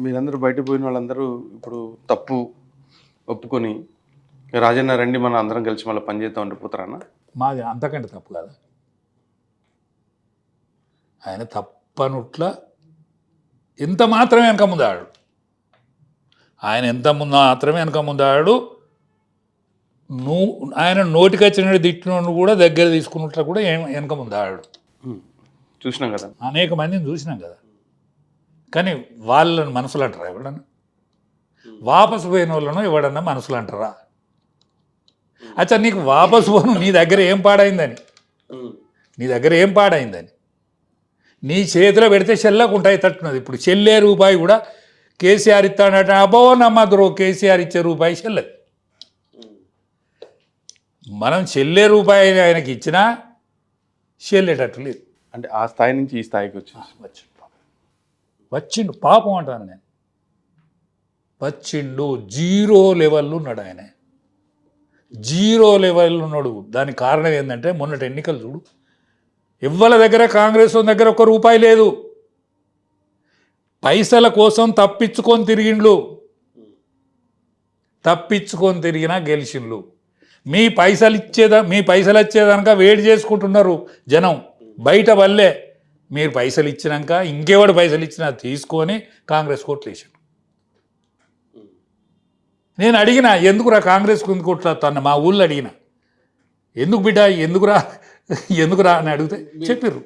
మీరందరూ బయటకు పోయిన వాళ్ళందరూ ఇప్పుడు తప్పు ఒప్పుకొని రాజన్న రండి మనం అందరం కలిసి మళ్ళీ పని చేద్దాం అంటే పోతారన్న? మాది అంతకంటే తప్పు కదా. ఆయన తప్పనుట్ల ఎంత మాత్రమే వెనక ముందాడు. ఆయన ఎంత ముందు మాత్రమే వెనక ముందాడు. ఆయన నోటికి వచ్చిన తిట్టినోడు కూడా దగ్గర తీసుకున్నట్లు కూడా వెనక ముందాడు. చూసినాం కదా, అనేక మందిని చూసినాం కదా. కానీ వాళ్ళని మనసులు అంటారా ఎవడన్నా? వాపసు పోయిన వాళ్ళను ఎవడన్నా మనసులు అంటారా? అచ్చా, నీకు వాపసు పోను, నీ దగ్గర ఏం పాడైందని, నీ చేతిలో పెడితే చెల్లకు ఉంటాయి తట్టున్నది. ఇప్పుడు చెల్లే రూపాయి కూడా కేసీఆర్ ఇస్తాడట. అబ్బో నమ్మద్రో, కేసీఆర్ ఇచ్చే రూపాయి చెల్లది. మనం చెల్లే రూపాయి ఆయనకి ఇచ్చినా చెల్లేటట్టు లేదు. అంటే ఆ స్థాయి నుంచి ఈ స్థాయికి వచ్చిండు పాపం అంటాను నేను. వచ్చిండు, జీరో లెవెల్లో ఉన్నాడు ఆయన. జీరో లెవెల్లో ఉన్నాడు. దానికి కారణం ఏంటంటే మొన్నటి ఎన్నికలు చూడు, ఎవ్వరి దగ్గర కాంగ్రెస్ దగ్గర ఒక్క రూపాయి లేదు. పైసల కోసం తప్పించుకొని తిరిగినా గెలిచిండ్లు. మీ పైసలు వచ్చేదాక వేడి చేసుకుంటున్నారు జనం బయట వల్లే. మీరు పైసలు ఇచ్చినాక ఇంకెవడు పైసలు ఇచ్చినా తీసుకొని కాంగ్రెస్ కోట్లు వేసాడు. నేను అడిగిన, ఎందుకురా కాంగ్రెస్ కొట్లాడుతాను, మా ఊళ్ళో అడిగిన, ఎందుకు బిడ్డ ఎందుకురా అని అడిగితే చెప్పిర్రు.